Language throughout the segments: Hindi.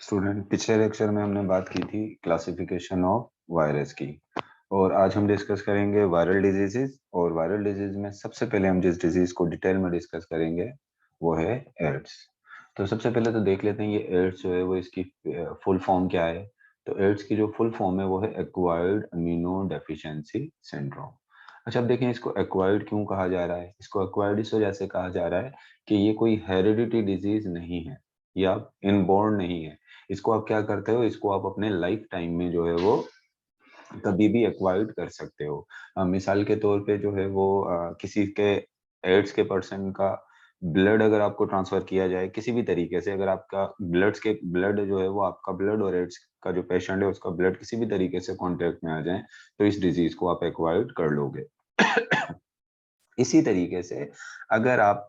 स्टूडेंट, पिछले लेक्चर में हमने बात की थी क्लासिफिकेशन ऑफ वायरस की। और आज हम डिस्कस करेंगे वायरल डिजीजेस। और वायरल डिजीज में सबसे पहले हम जिस डिजीज को डिटेल में डिस्कस करेंगे वो है एड्स। तो सबसे पहले तो देख लेते हैं ये एड्स जो है वो इसकी फुल फॉर्म क्या है। तो एड्स की जो फुल फॉर्म है वो है एक्वायर्ड अमीनो डेफिशिएंसी सिंड्रोम। अच्छा, अब देखें इसको एक्वायर्ड क्यों कहा जा रहा है। इसको एक्वायर्ड इस वजह से कहा जा रहा है कि ये कोई हेरिडिटी डिजीज नहीं है या इनबॉर्न नहीं है। इसको आप क्या करते हो, इसको आप अपने लाइफ टाइम में जो है वो कभी भी एक्वायर्ड कर सकते हो। मिसाल के तौर पे जो है वो किसी के एड्स के पर्सन का ब्लड अगर आपको ट्रांसफर किया जाए किसी भी तरीके से, अगर आपका ब्लड जो है वो आपका ब्लड और एड्स का जो पेशेंट है उसका ब्लड किसी भी तरीके से कांटेक्ट में आ जाए तो इस डिजीज को आप एक्वायर्ड कर लोगे। इसी तरीके से अगर आप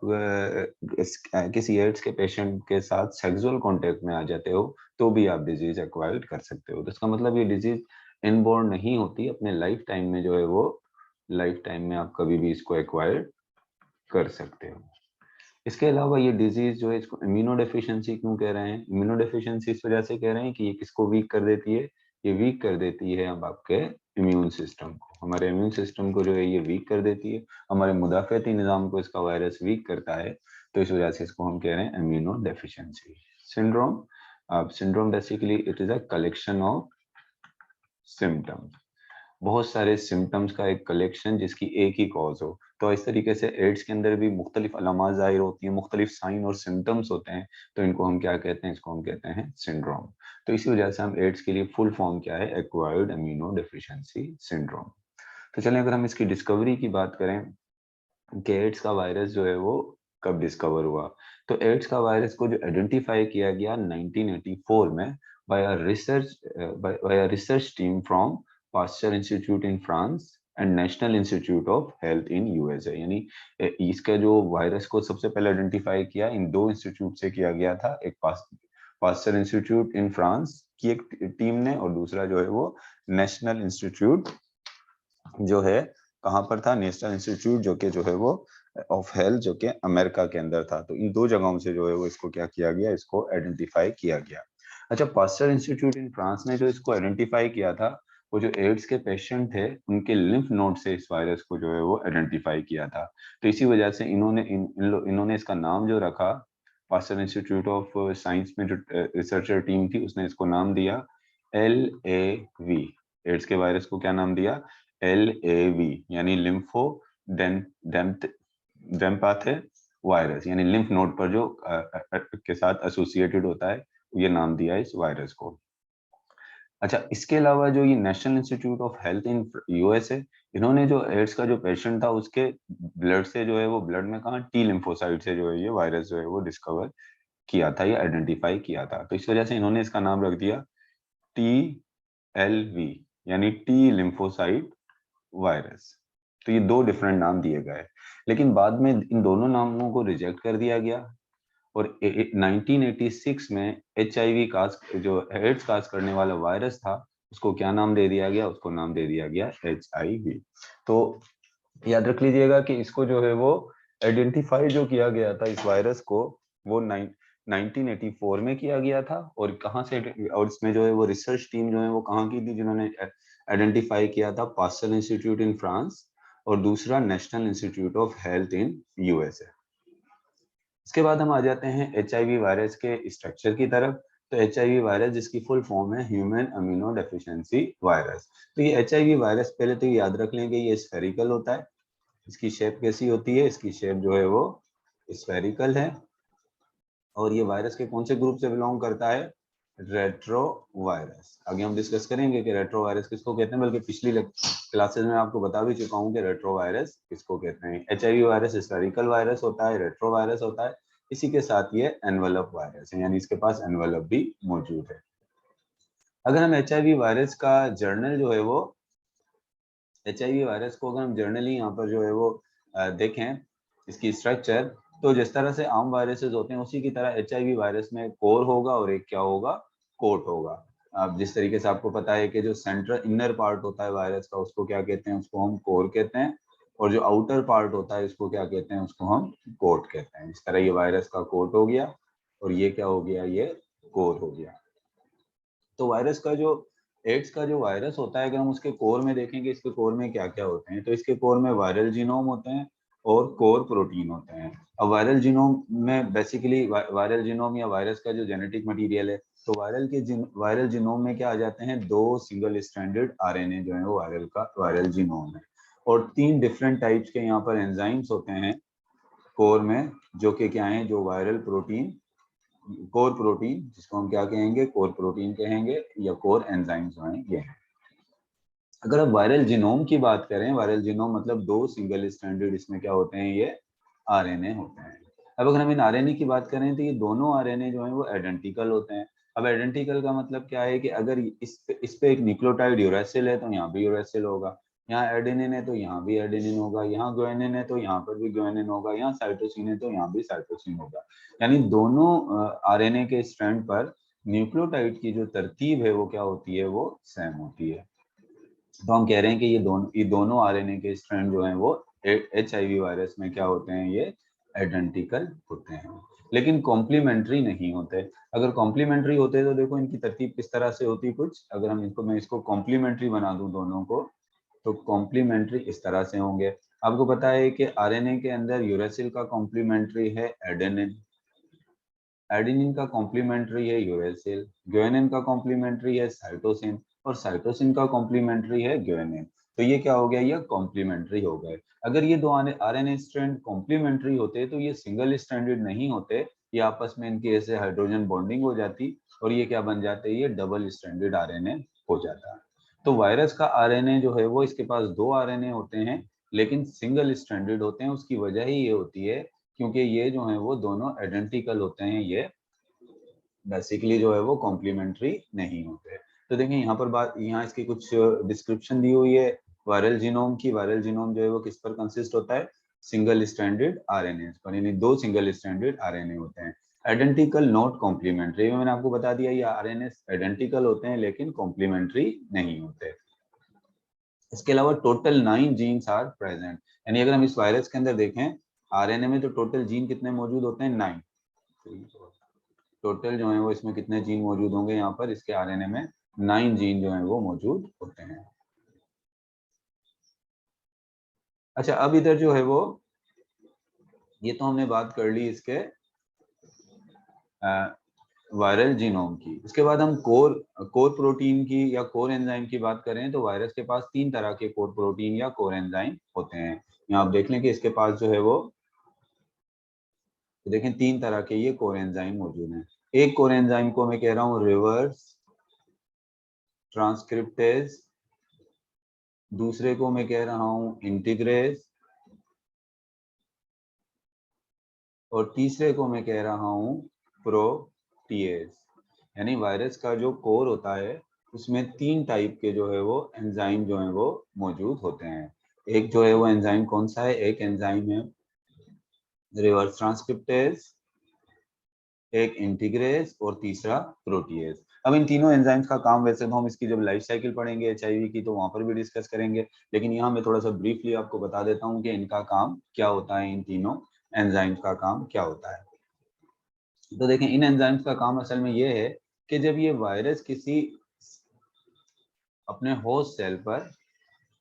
किसी एड्स के पेशेंट के साथ सेक्सुअल कांटेक्ट में आ जाते हो तो भी आप डिजीज एक्वायर्ड कर सकते हो। तो इसका मतलब ये डिजीज इनबॉर्न नहीं होती, अपने लाइफ टाइम में जो है वो लाइफ टाइम में आप कभी भी इसको एक्वायर्ड कर सकते हो। इसके अलावा ये डिजीज जो है इसको इम्यूनो डेफिशिएंसी क्यों कह रहे हैं। इम्यूनो डेफिशिएंसी इस वजह से कह रहे हैं कि ये किसको वीक कर देती है। ये वीक कर देती है अब आपके इम्यून सिस्टम को। हमारे इम्यून सिस्टम को जो है ये वीक कर देती है। हमारे मुदाफ़ाती निज़ाम को इसका वायरस वीक करता है। तो इस वजह से इसको हम कह रहे हैं इम्यूनो डेफिशिएंसी सिंड्रोम। अब syndrome basically it is a collection of symptoms, बहुत सारे सिम्टम्स का एक कलेक्शन जिसकी एक ही कॉज हो। तो इस तरीके से एड्स के अंदर भी मुख्तलिफ अलामात ज़ाहिर होती हैं, मुख्तलिफ साइन और सिम्टम्स होते हैं। तो इनको हम क्या कहते हैं, इसको हम कहते हैं सिंड्रोम। तो इसी वजह से हम एड्स के लिए फुल फॉर्म क्या है, एक्वायर्ड इम्यूनो डेफिशिएंसी सिंड्रोम। तो चलें अगर हम इसकी डिस्कवरी की बात करें कि एड्स का वायरस जो है वो कब डिस्कवर हुआ। तो एड्स का वायरस को जो आइडेंटिफाई किया गया 1984 में by a research team from Pasteur Institute in France and National Institute of Health in USA. यानी इसका जो वायरस को सबसे पहले आइडेंटिफाई किया इन दो इंस्टीट्यूट से किया गया था। एक पास्चर इंस्टीट्यूट इन फ्रांस की एक टीम ने और दूसरा जो है वो नेशनल इंस्टीट्यूट जो है कहाँ पर था, नेशनल इंस्टीट्यूट जो कि जो है वो ऑफ हेल्थ जो कि अमेरिका के अंदर था। तो इन दो जगहों से जो है वो इसको क्या किया गया, इसको आइडेंटिफाई किया गया। अच्छा, पास्चर इंस्टीट्यूट इन फ्रांस ने जो इसको आइडेंटिफाई किया था वो जो एड्स के पेशेंट थे उनके लिम्फ नोड से इस वायरस को जो है वो आइडेंटिफाई किया था। तो इसी वजह से इन्होंने इसका नाम जो रखा, पास्चर इंस्टीट्यूट ऑफ साइंस में जो रिसर्चर टीम थी उसने इसको नाम दिया LAV। एड्स के वायरस को क्या नाम दिया, LAV, यानी लिम्फो डेम्पाथे वायरस, यानी लिम्फ नोड पर जो के साथ एसोसिएटेड होता है, ये नाम दिया है इस वायरस को। अच्छा, इसके अलावा जो ये national Institute of Health in US है, इन्होंने जो एड्स का जो पेशेंट था उसके ब्लड से जो है वो ब्लड में कहा टी लिम्फोसाइट से जो है ये वायरस जो है वो डिस्कवर किया था या आइडेंटिफाई किया था। तो इस वजह से इन्होंने इसका नाम रख दिया TLV, यानी टी लिम्फोसाइट वायरस। तो ये दो डिफरेंट नाम दिए गए, लेकिन बाद में इन दोनों नामों को रिजेक्ट कर दिया गया। और 1986 में HIV काज जो एड्स काज करने वाला वायरस था उसको क्या नाम दे दिया गया, उसको नाम दे दिया गया HIV। तो याद रख लीजिएगा कि इसको जो है वो आइडेंटिफाई जो किया गया था इस वायरस को वो 1984 में किया गया था। और कहाँ से, और इसमें जो है वो रिसर्च टीम जो है वो कहाँ की थी जिन्होंने आइडेंटिफाई किया था, पास्चर इंस्टीट्यूट इन फ्रांस और दूसरा national Institute of Health in USA. इसके बाद हम आ जाते हैं HIV वायरस के स्ट्रक्चर की तरफ। तो HIV वायरस जिसकी फुल फॉर्म है ह्यूमन अमीनो डेफिशिएंसी वायरस। तो ये HIV वायरस पहले तो याद रख लेंगे ये स्फेरिकल होता है। इसकी शेप कैसी होती है, इसकी शेप जो है वो स्फेरिकल है। और ये वायरस के कौन से ग्रुप से बिलोंग करता है, रेट्रो वायरस। आगे हम डिस्कस करेंगे कि रेट्रो वायरस किसको कहते हैं, बल्कि पिछली क्लासेस में आपको बता भी चुका हूँ कि रेट्रो वायरस किसको कहते हैं। HIV वायरस स्फेरिकल वायरस होता है, रेट्रो वायरस होता है। इसी के साथ ये एनवेलप वायरस है, यानी इसके पास एनवेलप भी मौजूद है। अगर हम HIV वायरस का जर्नल जो है वो, HIV वायरस को अगर हम जर्नली यहाँ पर जो है वो देखें इसकी स्ट्रक्चर, तो जिस तरह से आम वायरसेस होते हैं उसी की तरह HIV वायरस में कोर होगा और एक क्या होगा, कोट होगा। अब जिस तरीके से आपको पता है कि जो सेंट्रल इनर पार्ट होता है वायरस का उसको क्या कहते हैं, उसको हम कोर कहते हैं। और जो आउटर पार्ट होता है उसको क्या कहते हैं, उसको हम कोट कहते हैं। इस तरह ये वायरस का कोट हो गया और ये क्या हो गया, ये कोर हो गया। तो वायरस का जो एड्स का जो वायरस होता है, अगर हम उसके कोर में देखेंगे इसके कोर में क्या क्या होते हैं, तो इसके कोर में वायरल जीनोम होते हैं और कोर प्रोटीन होते हैं। अब वायरल जीनोम में बेसिकली वायरल जीनोम या वायरस का जो जेनेटिक मटेरियल है, तो वायरल जीनोम में क्या आ जाते हैं, 2 सिंगल स्ट्रैंडेड आरएनए जो है वो वायरल जीनोम है, और 3 डिफरेंट टाइप्स के यहाँ पर एंजाइम्स होते हैं कोर में, जो कि क्या है, जो वायरल प्रोटीन, कोर प्रोटीन, जिसको हम क्या कहेंगे, कोर प्रोटीन कहेंगे, या कोर एंजाइम्स जो हैं ये हैं। अगर अब वायरल जीनोम की बात करें, वायरल जीनोम मतलब 2 सिंगल स्ट्रैंडेड, इसमें क्या होते हैं, ये आरएनए होते हैं। अब अगर हम इन आरएनए की बात करें तो ये दोनों आरएनए जो हैं वो आइडेंटिकल होते हैं। अब आइडेंटिकल का मतलब क्या है कि अगर इस पे एक न्यूक्लियोटाइड यूरेसिल है तो यहाँ भी यूरेसिल होगा, यहाँ एडेनिन है तो यहाँ भी एडेनिन होगा, यहाँ ग्वानिन है तो यहाँ पर भी ग्वानिन होगा, यहाँ साइटोसिन है तो यहाँ भी साइटोसिन होगा। यानी दोनों आरएनए के स्ट्रैंड पर न्यूक्लियोटाइड की जो तरतीब है वो क्या होती है, वो सेम होती है। तो हम कह रहे हैं कि ये दोनों आरएनए के स्ट्रैंड जो हैं वो एचआईवी वायरस में क्या होते हैं, ये आइडेंटिकल होते हैं, लेकिन कॉम्प्लीमेंट्री नहीं होते। अगर कॉम्प्लीमेंट्री होते तो देखो इनकी तरतीब किस तरह से होती कुछ, अगर हम मैं इसको कॉम्प्लीमेंट्री बना दूं दोनों को, तो कॉम्प्लीमेंट्री इस तरह से होंगे। आपको पता है कि आरएनए के अंदर यूरेसिल का कॉम्प्लीमेंट्री है एडेनिन, एडेनिन का कॉम्प्लीमेंट्री है यूरेसिल, ग्वानिन का कॉम्प्लीमेंट्री है साइटोसिन, और साइटोसिन का कॉम्प्लीमेंट्री है ग्वानिन। तो ये क्या हो गया, ये कॉम्प्लीमेंट्री हो गए। अगर ये दो आरएनए स्ट्रैंड कॉम्प्लीमेंट्री होते तो ये सिंगल स्ट्रैंडेड नहीं होते, ये आपस में इनकी ऐसे हाइड्रोजन बॉन्डिंग हो जाती और ये क्या बन जाते, ये डबल स्ट्रैंडेड आरएनए हो जाता। तो वायरस का आरएनए जो है वो इसके पास 2 आरएनए होते हैं लेकिन सिंगल स्ट्रैंडेड होते हैं। उसकी वजह ही ये होती है क्योंकि ये जो है वो दोनों आइडेंटिकल होते हैं, ये बेसिकली जो है वो कॉम्प्लीमेंट्री नहीं होते। तो देखिए यहाँ पर बात, यहाँ इसकी कुछ डिस्क्रिप्शन दी हुई है वायरल जीनोम की। वायरल जीनोम जो है वो किस पर कंसिस्ट होता है, सिंगल स्ट्रैंडेड आरएनए पर, यानी 2 सिंगल स्ट्रैंडेड आरएनए होते हैं। आइडेंटिकल नॉट कॉम्प्लीमेंट्री, मैंने आपको बता दिया ये आरएनए आइडेंटिकल होते हैं लेकिन कॉम्प्लीमेंट्री नहीं होते। इसके अलावा टोटल 9 जीन्स आर प्रेजेंट, यानी अगर हम इस वायरस के अंदर देखें आरएनए में, तो टोटल जीन कितने मौजूद होते हैं, 9। टोटल जो है वो इसमें कितने जीन मौजूद होंगे, यहाँ पर इसके आरएनए में 9 जीन जो है वो मौजूद होते हैं। अच्छा, अब इधर जो है वो, ये तो हमने बात कर ली इसके वायरल जीनोम की। इसके बाद हम कोर प्रोटीन की या कोर एंजाइम की बात करें तो वायरस के पास 3 तरह के कोर प्रोटीन या कोर एंजाइम होते हैं। यहाँ आप देख लें कि इसके पास जो है वो, देखें 3 तरह के ये कोर एंजाइम मौजूद हैं। एक कोर एंजाइम को मैं कह रहा हूँ रिवर्स ट्रांसक्रिप्टेज, दूसरे को मैं कह रहा हूँ इंटीग्रेज, और तीसरे को मैं कह रहा हूँ प्रोटीएज। यानी वायरस का जो कोर होता है उसमें 3 टाइप के जो है वो एंजाइम जो है वो मौजूद होते हैं। एक जो है वो एंजाइम कौन सा है, एक एंजाइम है रिवर्स ट्रांसक्रिप्टेज, एक इंटीग्रेज और तीसरा प्रोटीएज। अब इन तीनों एंजाइम्स का काम, वैसे तो हम इसकी जब लाइफ साइकिल पढ़ेंगे एचआईवी की तो वहां पर भी डिस्कस करेंगे, लेकिन यहाँ मैं थोड़ा सा ब्रीफली आपको बता देता हूँ कि इनका काम क्या होता है, इन तीनों एंजाइम्स का काम क्या होता है। तो देखें इन एंजाइम्स का काम असल में ये है कि जब ये वायरस किसी अपने होस्ट सेल पर,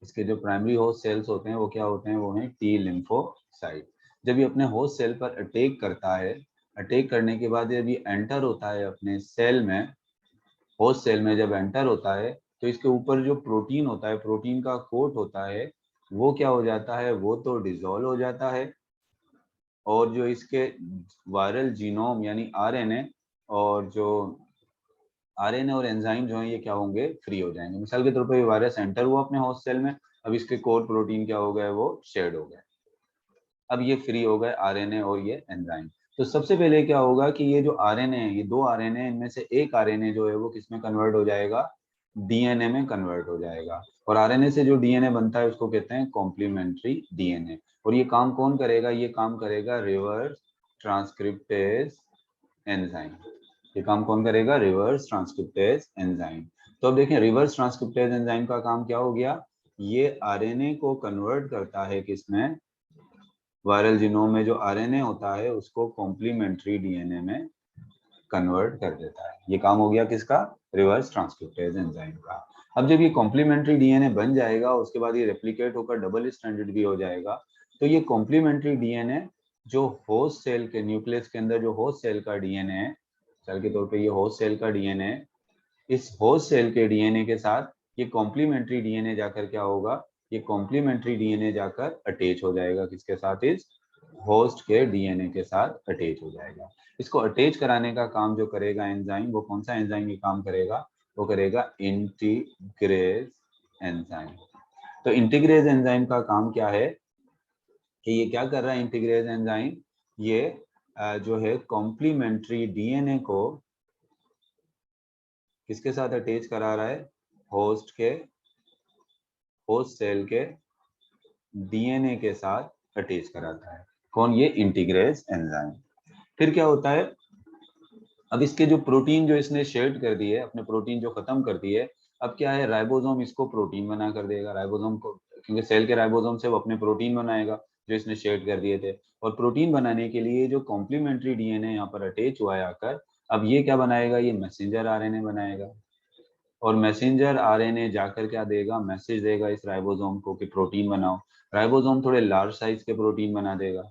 इसके जो प्राइमरी होस्ट सेल्स होते हैं वो क्या होते हैं, वो हैं टी लिम्फोसाइट। जब ये अपने होस्ट सेल पर अटैक करता है, अटैक करने के बाद जब ये एंटर होता है अपने सेल में, होस्ट सेल में जब एंटर होता है, तो इसके ऊपर जो प्रोटीन होता है, प्रोटीन का कोट होता है, वो क्या हो जाता है, वो तो डिसॉल्व हो जाता है, और जो इसके वायरल जीनोम यानी आरएनए और जो आरएनए और एंजाइम जो है ये क्या होंगे, फ्री हो जाएंगे। मिसाल के तौर पर ये वायरस एंटर हुआ अपने होस्ट सेल में, अब इसके कोर प्रोटीन क्या हो गए, वो शेड हो गए, अब ये फ्री हो गए आरएनए और ये एंजाइम। तो सबसे पहले क्या होगा कि ये जो आरएनए है, ये 2 आरएनए, इनमें से एक आरएनए जो है वो किसमें कन्वर्ट हो जाएगा, डीएनए में कन्वर्ट हो जाएगा, और आरएनए से जो डीएनए बनता है उसको कहते हैं कॉम्प्लीमेंट्री डीएनए। और ये काम कौन करेगा, ये काम करेगा रिवर्स ट्रांसक्रिप्टेज एंजाइम। ये काम कौन करेगा, रिवर्स ट्रांसक्रिप्टेज एंजाइम। तो अब देखें रिवर्स ट्रांसक्रिप्टेज एंजाइम का काम क्या हो गया, ये आरएनए को कन्वर्ट करता है किसमें, वायरल जीनोम में जो आरएनए होता है उसको कॉम्प्लीमेंट्री डीएनए में कन्वर्ट कर देता है। ये काम हो गया किसका? रिवर्स ट्रांसक्रिप्टेज एंजाइम का। अब जब ये कॉम्प्लीमेंट्री डीएनए बन जाएगा, उसके बाद ये रेप्लिकेट होकर डबल स्ट्रैंडेड भी हो जाएगा, तो ये कॉम्प्लीमेंट्री डीएनए जो होस्ट सेल के न्यूक्लियस के अंदर जो होस्ट सेल का डीएनए है, मिसाल के तौर पे ये होस्ट सेल का डीएनए, इस होस्ट सेल के डीएनए के साथ ये कॉम्प्लीमेंट्री डीएनए जाकर क्या होगा? ये कॉम्प्लीमेंट्री डीएनए जाकर अटैच हो जाएगा किसके साथ? इस होस्ट के डीएनए के साथ अटैच हो जाएगा। इसको अटैच कराने का काम जो करेगा एंजाइम, वो कौन सा एंजाइम ये काम करेगा? वो करेगा इंटीग्रेज एंजाइम। तो इंटीग्रेज एंजाइम का काम क्या है कि ये क्या कर रहा है? इंटीग्रेज एंजाइम ये जो है कॉम्प्लीमेंट्री डीएनए को किसके साथ अटैच करा रहा है? होस्ट सेल के डीएनए के साथ अटैच कराता है। कौन? ये इंटीग्रेज एंजाइम। फिर क्या होता है? अब इसके जो प्रोटीन जो इसने शेड कर दिए, अपने प्रोटीन जो खत्म कर दिए, अब क्या है? राइबोसोम इसको प्रोटीन बना कर देगा। राइबोसोम को, क्योंकि सेल के राइबोसोम से वो अपने प्रोटीन बनाएगा जो इसने शेड कर दिए थे। और प्रोटीन बनाने के लिए जो कॉम्प्लीमेंट्री डीएनए यहाँ पर अटैच हुआ है आकर, अब ये क्या बनाएगा? ये मैसेंजर आरएनए बनाएगा। और मैसेंजर आरएनए जाकर क्या देगा? मैसेज देगा इस राइबोसोम को कि प्रोटीन बनाओ। राइबोसोम थोड़े लार्ज साइज के प्रोटीन बना देगा।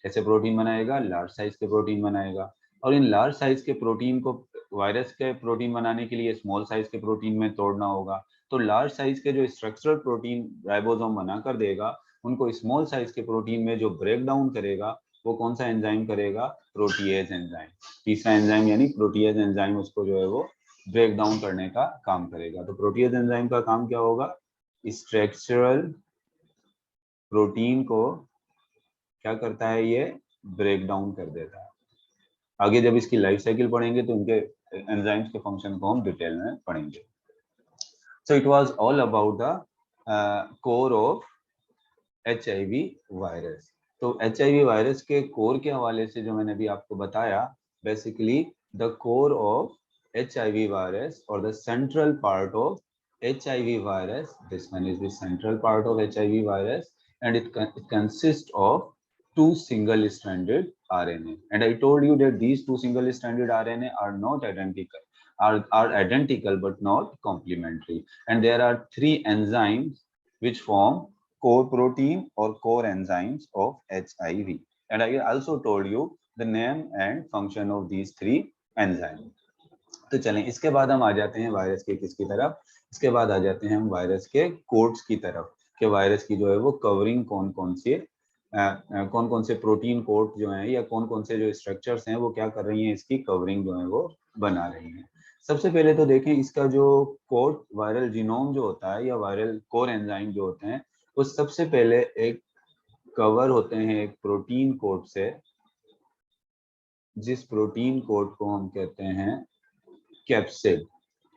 कैसे प्रोटीन बनाएगा? लार्ज साइज के प्रोटीन बनाएगा। और इन लार्ज साइज के प्रोटीन को वायरस के प्रोटीन बनाने के लिए स्मॉल साइज के प्रोटीन में तोड़ना होगा। तो लार्ज साइज के जो स्ट्रक्चरल प्रोटीन राइबोसोम बना कर देगा, उनको स्मॉल साइज के प्रोटीन में जो ब्रेक डाउन करेगा, वो कौन सा एंजाइम करेगा? Protease enzyme. तीसरा एंजाइम यानी प्रोटीएज एंजाइम उसको जो है वो ब्रेक डाउन करने का काम करेगा। तो प्रोटीएज एंजाइम का काम क्या होगा? स्ट्रक्चरल प्रोटीन को क्या करता है? ये ब्रेक डाउन कर देता है। आगे जब इसकी लाइफ साइकिल पढ़ेंगे तो उनके एंजाइम्स के फंक्शन को हम डिटेल में पढ़ेंगे। So it was all about the core of HIV virus. तो HIV वायरस के कोर के हवाले से जो मैंने अभी आपको बताया, basically the core of HIV virus और the central part of HIV virus, this one is the central part of HIV virus, and it consists of two single stranded RNA. And I told you that these two single stranded RNA are not identical, are identical but not complementary. And there are three enzymes which form core protein or core enzymes of HIV. And I also told you the name and function of these three enzymes. तो चलें, इसके बाद हम आ जाते हैं वायरस के किसकी तरफ? इसके बाद आ जाते हैं हम वायरस के कोड्स की तरफ, कि वायरस की जो है वो कवरिंग कौन कौन से प्रोटीन कोड जो हैं या कौन कौन से जो स्ट्रक्चर्स हैं वो क्या कर रही हैं? इसकी कवरिंग जो है वो बना रही हैं। सबसे पहले तो देखें इसका जो कोड वायरल जीनोम जो होता है या वायरल कोर एंजाइम जो होते हैं, वो सबसे पहले एक कवर होते हैं एक प्रोटीन कोड से, जिस प्रोटीन कोड को हम कहते हैं कैप्सिड।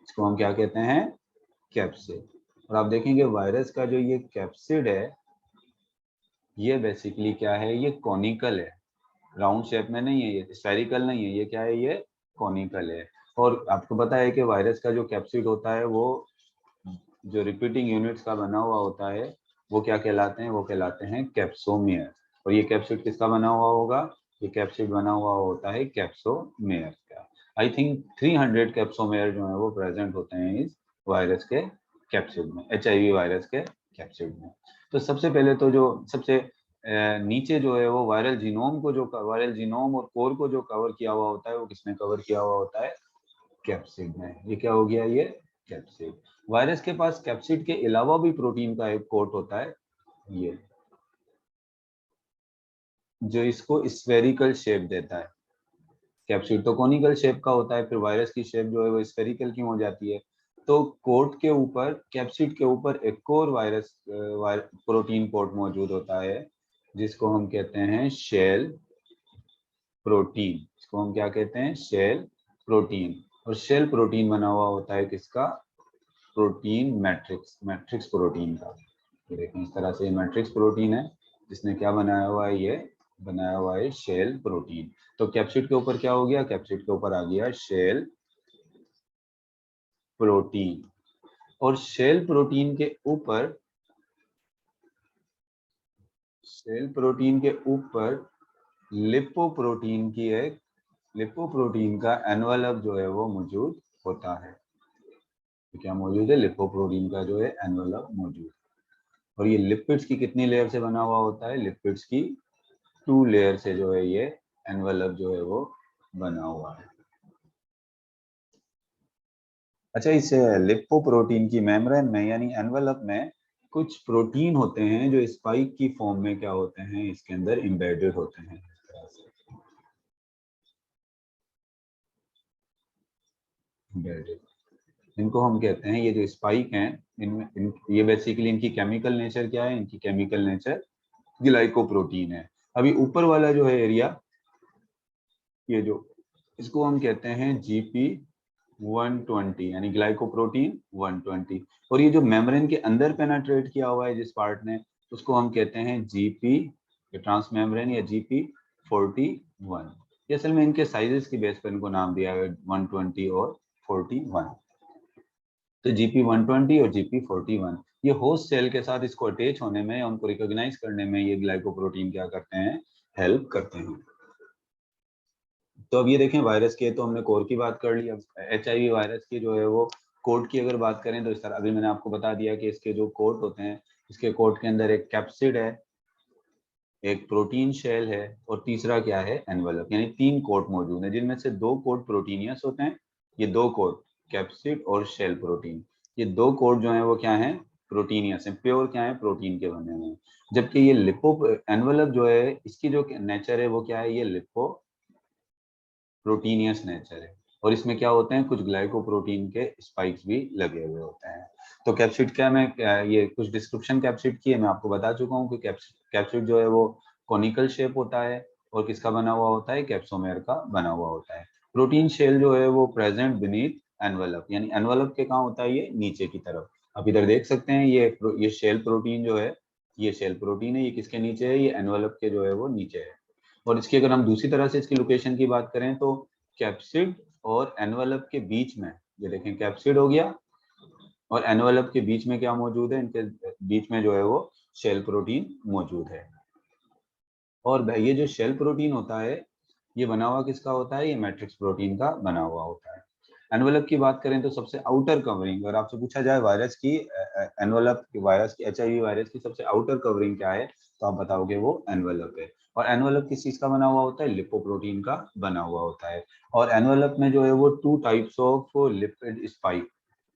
इसको हम क्या कहते हैं? कैप्सिड। और आप देखेंगे वायरस का जो ये कैप्सिड है, ये बेसिकली क्या है? ये कॉनिकल है, राउंड शेप में नहीं है, ये स्फेरिकल नहीं है, ये क्या है? ये कॉनिकल है। और आपको पता है कि वायरस का जो कैप्सिड होता है वो जो रिपीटिंग यूनिट्स का बना हुआ होता है, वो क्या कहलाते हैं? वो कहलाते हैं कैप्सोमेयर। और ये कैप्सिड किसका बना हुआ होगा? ये कैप्सिड बना हुआ होता है कैप्सोमेयर का। आई थिंक 300 कैप्सोमेयर जो है वो प्रेजेंट होते हैं इस वायरस के कैप्सिड में, HIV वायरस के कैप्सिड में। तो सबसे पहले तो जो सबसे नीचे जो है वो वायरल जीनोम को, जो वायरल जीनोम और कोर को जो कवर किया हुआ होता है, वो किसने कवर किया हुआ होता है? कैप्सिड में। ये क्या हो गया? ये कैप्सिड। वायरस के पास कैप्सिड के अलावा भी प्रोटीन का एक कोट होता है, ये जो इसको स्फेरिकल शेप देता है। कैप्सिड तो कॉनिकल शेप का होता है, फिर वायरस की शेप जो है वो स्फेरिकल क्यों हो जाती है? तो कोट के ऊपर, कैप्सिड के ऊपर एक और प्रोटीन कोट मौजूद होता है, जिसको हम कहते हैं शेल प्रोटीन। इसको हम क्या कहते हैं? Shell protein. और शेल प्रोटीन बना हुआ होता है किसका? प्रोटीन मैट्रिक्स प्रोटीन का। ये देखें इस तरह से मैट्रिक्स प्रोटीन है, जिसने क्या बनाया हुआ है? ये बनाया हुआ है शेल प्रोटीन। तो कैप्सिड के ऊपर क्या हो गया? कैप्सिड के ऊपर आ गया शेल प्रोटीन। और शेल प्रोटीन के ऊपर लिपोप्रोटीन की एक लिपोप्रोटीन का एनवेलप जो है वो मौजूद होता है। तो क्या मौजूद है? लिपोप्रोटीन का जो है एनवेलप मौजूद है। और ये लिपिड्स की कितनी लेयर से बना हुआ होता है? लिपिड्स की 2 लेयर से जो है ये एनवेलप जो है वो बना हुआ है। अच्छा, इस लिपोप्रोटीन की मेम्ब्रेन में यानी एनवेलप में कुछ प्रोटीन होते हैं जो स्पाइक की फॉर्म में क्या होते हैं, इसके अंदर एम्बेडेड होते हैं। इनको हम कहते हैं, ये जो स्पाइक हैं ये बेसिकली इनकी केमिकल नेचर क्या है? इनकी केमिकल नेचर ग्लाइकोप्रोटीन है। अभी ऊपर वाला जो है एरिया, ये जो इसको हम कहते हैं जीपी 120 यानी ग्लाइकोप्रोटीन 120। और ये जो मेम्ब्रेन के अंदर पेनेट्रेट किया हुआ है जिस पार्ट ने, उसको हम कहते हैं जीपी ट्रांस मेम्ब्रेन या जीपी 41। ये असल में इनके साइजेस की बेस पर इनको नाम दिया है 120 और 41। तो जीपी 120 और जीपी 41 ये होस्ट सेल के साथ इसको अटैच होने में, उनको रिकॉग्नाइज करने में ये ग्लाइकोप्रोटीन क्या करते हैं? हेल्प करते हैं। तो अब ये देखें, वायरस की तो हमने कोर की बात कर ली। अब HIV वायरस की जो है वो कोड की अगर बात करें तो इस तरह अभी मैंने आपको बता दिया कि इसके जो कोड होते हैं, इसके कोड के अंदर एक कैप्सिड है, एक प्रोटीन शेल है और तीसरा क्या है? एनवेलप। यानी 3 कोड मौजूद हैं जिनमें से 2 कोड प्रोटीनियस होते हैं। ये 2 कोड कैप्सिड और शेल प्रोटीन, ये 2 कोड जो है वो क्या है? प्रोटीनियस है, प्योर क्या है? प्रोटीन के बने हुए हैं। जबकि ये लिपो एनवेलप जो है इसकी जो नेचर है वो क्या है? ये लिपो प्रोटीनियस नेचर है। और इसमें क्या होते हैं? कुछ ग्लाइकोप्रोटीन के स्पाइक्स भी लगे हुए होते हैं। तो कैप्सिड क्या, मैं ये कुछ डिस्क्रिप्शन कैप्सिड की है, मैं आपको बता चुका हूँ कि कैप्सिड जो है वो कॉनिकल शेप होता है और किसका बना हुआ होता है? कैप्सोमेर का बना हुआ होता है। प्रोटीन शेल जो है वो प्रेजेंट बीनीथ एनवेलप, यानी एनवेलप के कहाँ होता है? ये नीचे की तरफ। आप इधर देख सकते हैं, ये शेल प्रोटीन जो है, ये शेल प्रोटीन है, ये किसके नीचे है? ये एनवेलप के जो है वो नीचे है। और इसकी अगर हम दूसरी तरह से इसकी लोकेशन की बात करें तो कैप्सिड और एनवेलप के बीच में, ये देखें कैप्सिड हो गया और एनवेलप के बीच में क्या मौजूद है? इनके बीच में जो है वो शेल प्रोटीन मौजूद है। और ये जो शेल प्रोटीन होता है ये बना हुआ किसका होता है? ये मैट्रिक्स प्रोटीन का बना हुआ होता है। एनवेलप की बात करें तो सबसे आउटर कवरिंग, अगर आपसे पूछा जाए वायरस की एनवेलप वायरस की, HIV वायरस की सबसे आउटर कवरिंग क्या है, तो आप बताओगे वो एनवेलप है। और एनवेलप किस चीज का बना हुआ होता है? लिपोप्रोटीन का बना हुआ होता है। और एनवेलप में जो है वो 2 types of lipid spike,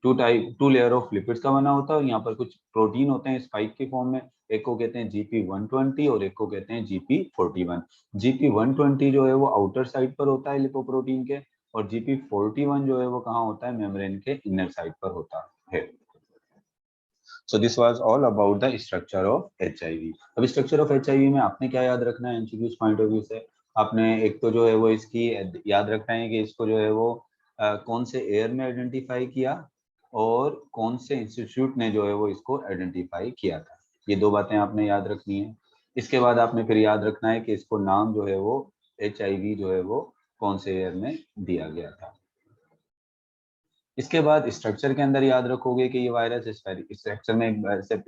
2 layer of lipids का बना होता है। और यहाँ पर कुछ प्रोटीन होते हैं स्पाइक की फॉर्म में, एक को कहते हैं जीपी 120 और एक को कहते हैं जीपी 41। जीपी 120 जो है वो आउटर साइड पर होता है लिपोप्रोटीन के, और जीपी 41 जो है वो कहाँ होता है? मेम्ब्रेन के इनर साइड पर होता है। So this was all about the structure of HIV। अब स्ट्रक्चर ऑफ HIV में आपने क्या याद रखना है एमसीक्यूज पॉइंट ऑफ व्यू से? आपने एक तो जो है वो इसकी याद रखना है कि इसको जो है वो कौन से एयर में आइडेंटिफाई किया और कौन से इंस्टीट्यूट ने जो है वो इसको आइडेंटिफाई किया था। ये 2 बातें आपने याद रखनी है। इसके बाद आपने फिर याद रखना है कि इसको नाम जो है वो HIV जो है वो कौन से ईयर में दिया गया था। इसके बाद स्ट्रक्चर के अंदर याद रखोगे कि ये वायरस स्ट्रक्चर में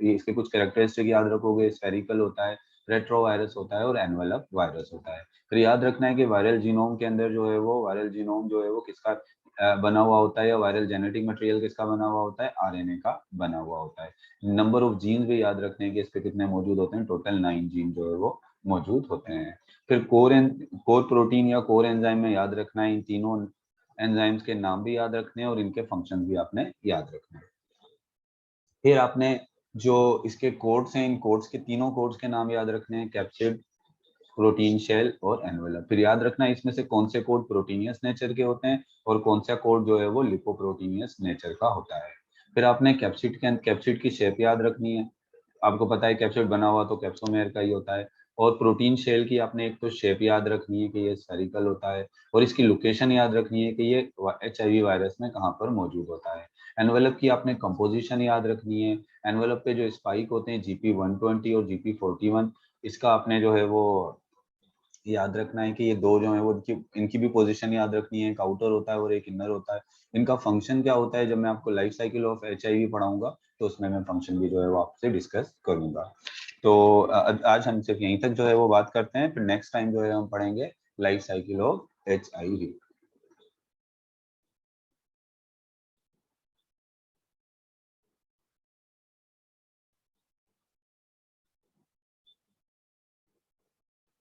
इसके कुछ कैरेक्टरिस्टिक याद रखोगे, स्फेरिकल होता है, रेट्रो वायरस होता है और एनवेलप वायरस होता है। फिर याद रखना है कि वायरल जीनोम के अंदर जो है वो वायरल जीनोम जो है वो किसका बना हुआ होता है, या वायरल जेनेटिक मटेरियल किसका बना हुआ होता है? RNA का बना हुआ होता है। नंबर ऑफ जीन भी याद रखने हैं कि इस पे कितने मौजूद होते हैं, टोटल 9 जीन जो है वो मौजूद होते हैं। फिर कोर प्रोटीन या कोर एंजाइम में याद रखना है, इन तीनों एंजाइम्स के नाम भी याद रखने हैं और इनके फंक्शन भी आपने याद रखने हैं। फिर आपने जो इसके कोड्स हैं, इन कोड्स के तीनों कोड्स के नाम याद रखने हैं, कैप्सिड, प्रोटीन शेल और एनवेलप। फिर याद रखना है इसमें से कौन से कोड प्रोटीनियस नेचर के होते हैं और कौन सा कोड जो है वो लिपोप्रोटीनियस नेचर का होता है। फिर आपने कैप्सिड की शेप याद रखनी है। आपको पता है कैप्सिड बना हुआ तो कैप्सोमेयर का ही होता है। और प्रोटीन शेल की आपने एक तो शेप याद रखनी है कि ये स्फेरिकल होता है, और इसकी लोकेशन याद रखनी है कि ये HIV वायरस में कहाँ पर मौजूद होता है। एनवेलप की आपने कंपोजिशन याद रखनी है। एनवेलप पे जो स्पाइक होते हैं जीपी 120 और जीपी 41, इसका आपने जो है वो याद रखना है कि ये 2 जो है वो इनकी भी पोजीशन याद रखनी है। एक आउटर होता है और एक इनर होता है। इनका फंक्शन क्या होता है, जब मैं आपको लाइफ साइकिल ऑफ HIV पढ़ाऊंगा तो उसमें मैं फंक्शन भी जो है वो आपसे डिस्कस करूंगा। तो आज हम सिर्फ यहीं तक जो है वो बात करते हैं, फिर नेक्स्ट टाइम जो है हम पढ़ेंगे लाइफ साइकिल ऑफ HIV